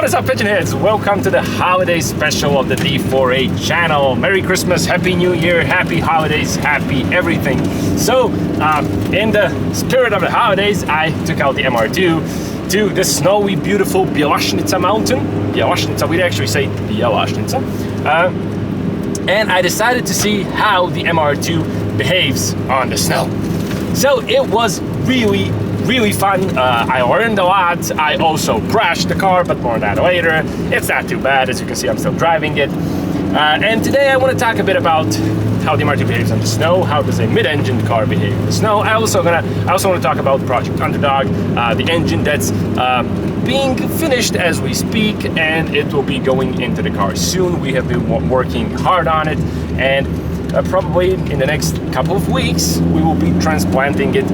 What is up, pigeonheads? Welcome to the holiday special of the D4A channel. Merry Christmas, Happy New Year, Happy Holidays, Happy everything. So, in the spirit of the holidays, I took out the MR2 to the snowy, beautiful Bielašnica mountain. Bielašnica, we actually say Bielašnica. And I decided to see how the MR2 behaves on the snow. So it was really fun. I learned a lot. I also crashed the car, but more on that later. It's not too bad. As you can see, I'm still driving it. And today I want to talk a bit about how the MR2 behaves on the snow. How does a mid-engine car behave in the snow? I also want to talk about Project Underdog, the engine that's being finished as we speak, and it will be going into the car soon. We have been working hard on it, and probably in the next couple of weeks we will be transplanting it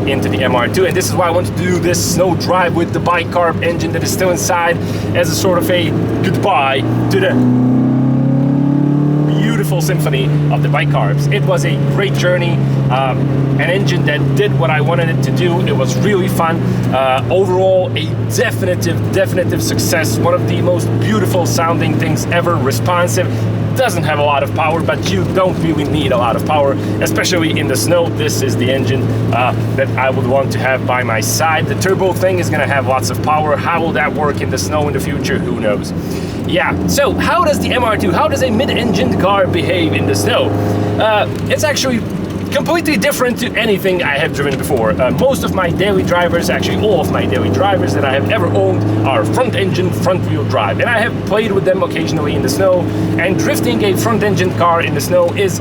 into the MR2, and this is why I want to do this snow drive with the bicarb engine that is still inside as a sort of a goodbye to the beautiful symphony of the bicarbs. It was a great journey, an engine that did what I wanted it to do. It was really fun. Overall, a definitive success. One of the most beautiful sounding things ever. Responsive. Doesn't have a lot of power, but you don't really need a lot of power, especially in the snow. This is the engine that I would want to have by my side. The turbo thing is going to have lots of power. How will that work in the snow in the future? Who knows? Yeah, so how does the MR2, how does a mid-engined car behave in the snow? It's actually completely different to anything I have driven before. Most of my daily drivers, actually all of my daily drivers that I have ever owned, are front engine, front wheel drive. And I have played with them occasionally in the snow, and drifting a front engine car in the snow is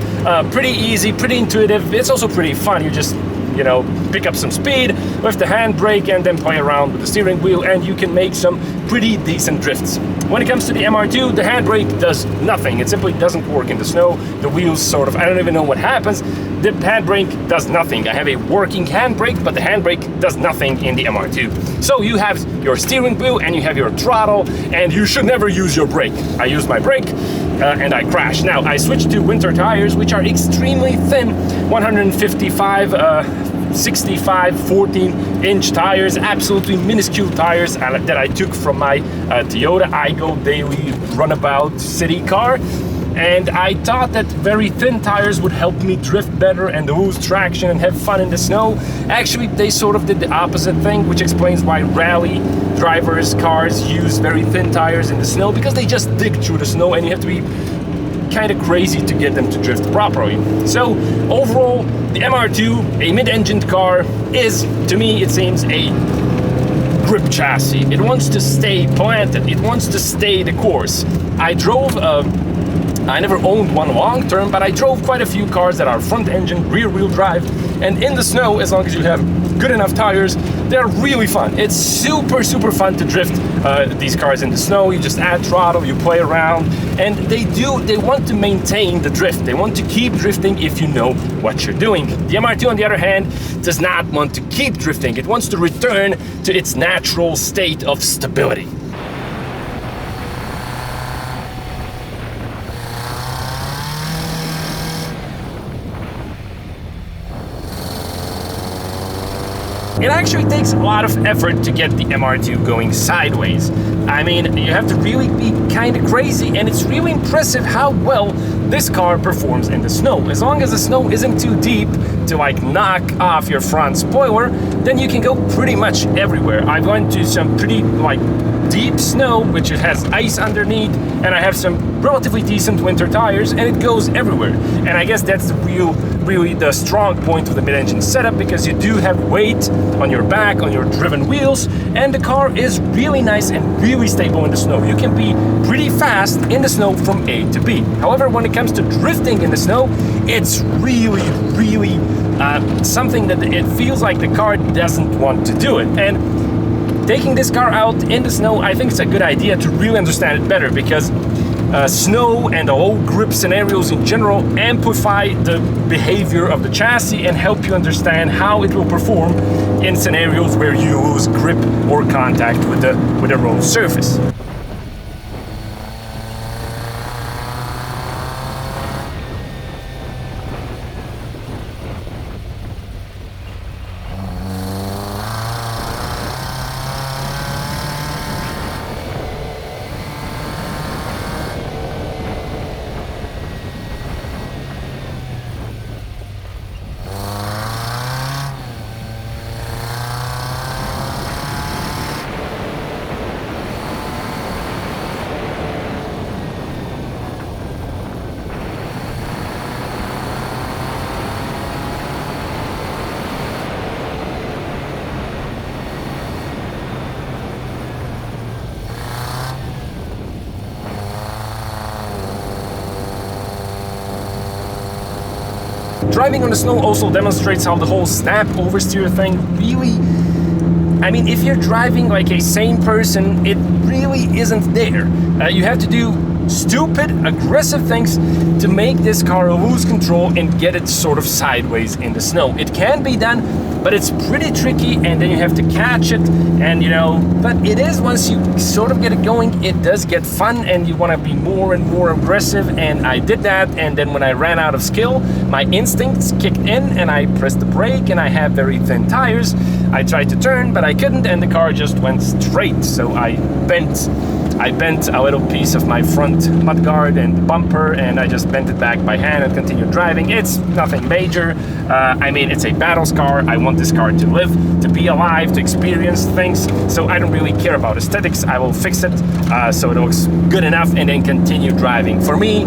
pretty easy, pretty intuitive. It's also pretty fun. You just, you know, pick up some speed with the handbrake and then play around with the steering wheel, and you can make some pretty decent drifts. When it comes to the MR2, the handbrake does nothing. It simply doesn't work in the snow. The wheels sort of, I don't even know what happens. The handbrake does nothing. I have a working handbrake, but the handbrake does nothing in the MR2. So you have your steering wheel and you have your throttle, and you should never use your brake. I used my brake and I crashed. Now, I switched to winter tires, which are extremely thin, 65 14-inch tires, absolutely minuscule tires that I took from my Toyota Aygo daily runabout city car. And I thought that very thin tires would help me drift better and lose traction and have fun in the snow. Actually, they sort of did the opposite thing, which explains why rally drivers' cars use very thin tires in the snow, because they just dig through the snow and you have to be kind of crazy to get them to drift properly. So overall, the MR2, a mid-engined car, is, to me, it seems, a grip chassis. It wants to stay planted. It wants to stay the course. I never owned one long term, but I drove quite a few cars that are front engine, rear wheel drive, and in the snow, as long as you have good enough tires, they're really fun. It's super fun to drift these cars in the snow. You just add throttle, you play around, and they want to maintain the drift. They want to keep drifting if you know what you're doing. The MR2, on the other hand, does not want to keep drifting. It wants to return to its natural state of stability. It actually takes a lot of effort to get the MR2 going sideways. I mean, you have to really be kind of crazy, and it's really impressive how well this car performs in the snow. As long as the snow isn't too deep to like knock off your front spoiler, then you can go pretty much everywhere. I went to some pretty like deep snow, which it has ice underneath, and I have some relatively decent winter tires, and it goes everywhere. And I guess that's really the strong point of the mid-engine setup, because you do have weight on your back, on your driven wheels, and the car is really nice and really stable in the snow. You can be pretty fast in the snow from A to B. However, when it comes to drifting in the snow, it's really something that it feels like the car doesn't want to do it. And taking this car out in the snow, I think it's a good idea to really understand it better, because snow and the low grip scenarios in general amplify the behavior of the chassis and help you understand how it will perform in scenarios where you lose grip or contact with the road surface. Driving on the snow also demonstrates how the whole snap oversteer thing really, I mean, if you're driving like a sane person, it really isn't there. You have to do stupid, aggressive things to make this car lose control and get it sort of sideways in the snow. It can be done, but it's pretty tricky, and then you have to catch it, and you know, but it is, once you sort of get it going, it does get fun, and you want to be more and more aggressive, and I did that. And then when I ran out of skill, my instincts kicked in, and I pressed the brake, and I have very thin tires. I tried to turn, but I couldn't, and the car just went straight, so I bent a little piece of my front mudguard and bumper, and I just bent it back by hand and continued driving. It's nothing major. I mean, it's a battles car. I want this car to live, to be alive, to experience things, so I don't really care about aesthetics. I will fix it so it looks good enough and then continue driving. For me,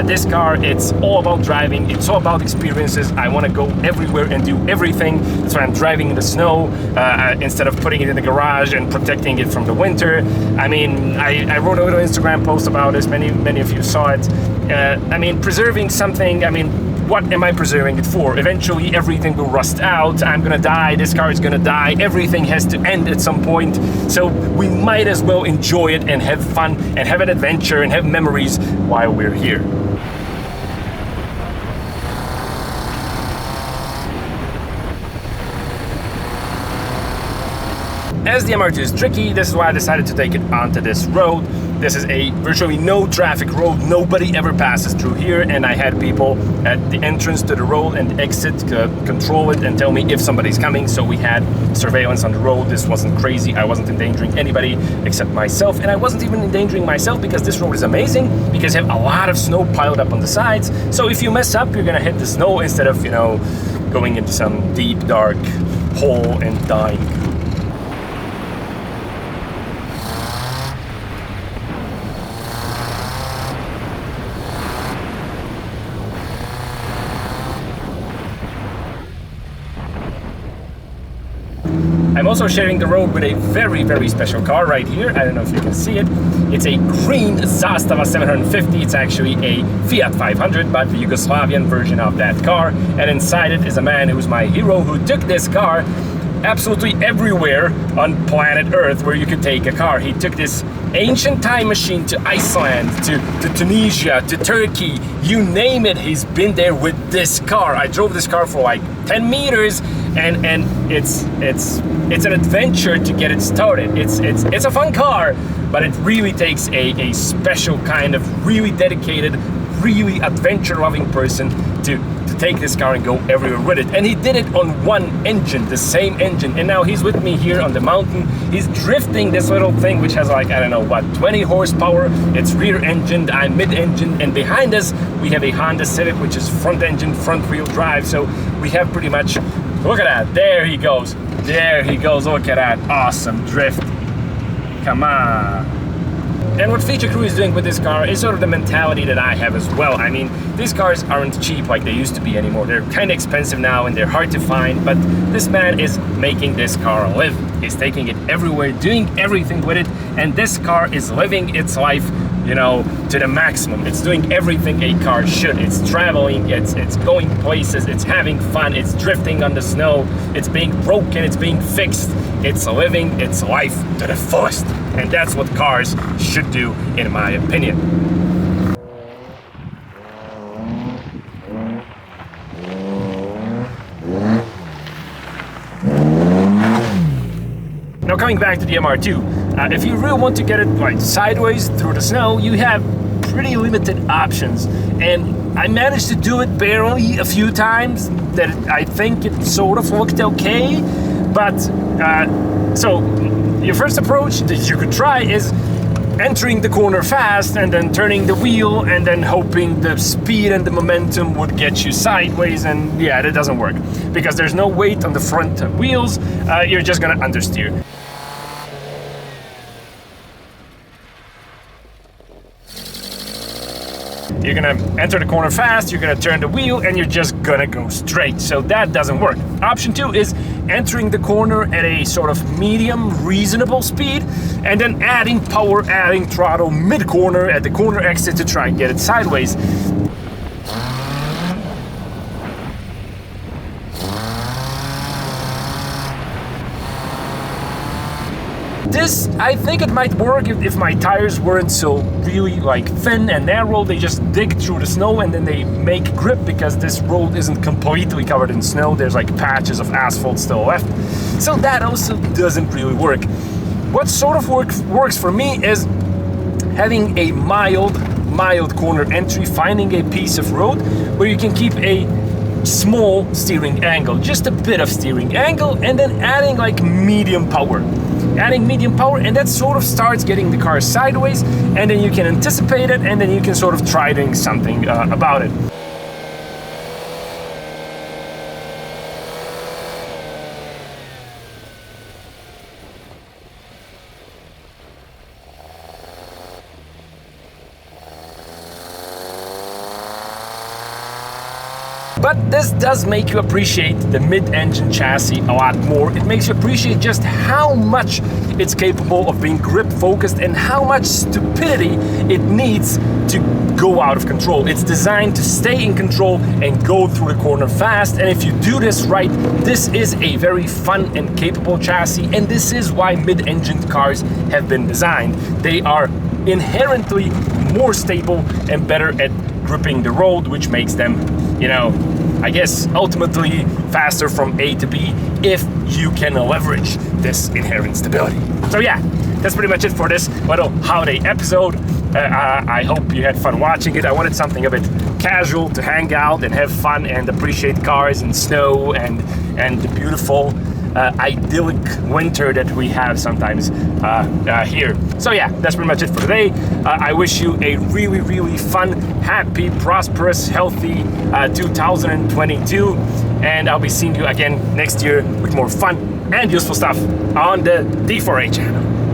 this car, it's all about driving. It's all about experiences. I want to go everywhere and do everything. That's why I'm driving in the snow instead of putting it in the garage and protecting it from the winter. I mean, I wrote a little Instagram post about this. Many of you saw it. I mean, preserving something, I mean, what am I preserving it for? Eventually everything will rust out. I'm gonna die, this car is gonna die, everything has to end at some point. So we might as well enjoy it and have fun and have an adventure and have memories while we're here. As the MR2 is tricky, this is why I decided to take it onto this road. This is a virtually no traffic road. Nobody ever passes through here, and I had people at the entrance to the road and exit control it and tell me if somebody's coming. So we had surveillance on the road. This wasn't crazy. I wasn't endangering anybody except myself, and I wasn't even endangering myself because this road is amazing because you have a lot of snow piled up on the sides. So if you mess up, you're gonna hit the snow instead of, you know, going into some deep dark hole and dying. I'm also sharing the road with a very, very special car right here. I don't know if you can see it. It's a green Zostava 750. It's actually a Fiat 500, but the Yugoslavian version of that car. And inside it is a man who's my hero, who took this car absolutely everywhere on planet Earth where you could take a car. He took this ancient time machine to Iceland, to Tunisia, to Turkey, you name it, he's been there with this car. I drove this car for like 10 meters and it's an adventure to get it started. It's a fun car, but it really takes a special kind of really dedicated, really adventure-loving person to take this car and go everywhere with it. And he did it on one engine, the same engine. And now he's with me here on the mountain. He's drifting this little thing, which has like, I don't know what, 20 horsepower. It's rear-engined, I'm mid-engine, and behind us we have a Honda Civic, which is front-engine, front-wheel drive. So we have pretty much, look at that, there he goes. There he goes, look at that, awesome drift. Come on. And what Feature Crew is doing with this car is sort of the mentality that I have as well. I mean, these cars aren't cheap like they used to be anymore. They're kind of expensive now and they're hard to find, but this man is making this car live. He's taking it everywhere, doing everything with it, and this car is living its life, you know, to the maximum. It's doing everything a car should. It's traveling, it's going places, it's having fun, it's drifting on the snow, it's being broken, it's being fixed, it's living its life to the fullest. And that's what cars should do, in my opinion. Now coming back to the MR2, if you really want to get it like sideways through the snow, you have pretty limited options. And I managed to do it barely a few times, that I think it sort of looked okay. But, so your first approach that you could try is entering the corner fast and then turning the wheel and then hoping the speed and the momentum would get you sideways, and yeah, that doesn't work because there's no weight on the front wheels. You're just gonna understeer. You're gonna enter the corner fast, you're gonna turn the wheel, and you're just gonna go straight. So that doesn't work. Option 2 is entering the corner at a sort of medium, reasonable speed, and then adding power, adding throttle mid-corner at the corner exit to try and get it sideways. This, I think it might work if my tires weren't so really like thin and narrow. They just dig through the snow and then they make grip, because this road isn't completely covered in snow. There's like patches of asphalt still left. So that also doesn't really work. What sort of works for me is having a mild corner entry, finding a piece of road where you can keep a small steering angle, just a bit of steering angle, and then adding like medium power. And that sort of starts getting the car sideways, and then you can anticipate it, and then you can sort of try doing something about it. But this does make you appreciate the mid-engine chassis a lot more. It makes you appreciate just how much it's capable of being grip focused and how much stupidity it needs to go out of control. It's designed to stay in control and go through the corner fast. And if you do this right, this is a very fun and capable chassis. And this is why mid-engine cars have been designed. They are inherently more stable and better at gripping the road, which makes them, you know, I guess ultimately faster from A to B if you can leverage this inherent stability. So yeah, that's pretty much it for this little holiday episode. I hope you had fun watching it. I wanted something a bit casual to hang out and have fun and appreciate cars and snow and the beautiful idyllic winter that we have sometimes here. So yeah, that's pretty much it for today. I wish you a really fun, happy, prosperous, healthy 2022, and I'll be seeing you again next year with more fun and useful stuff on the D4A channel.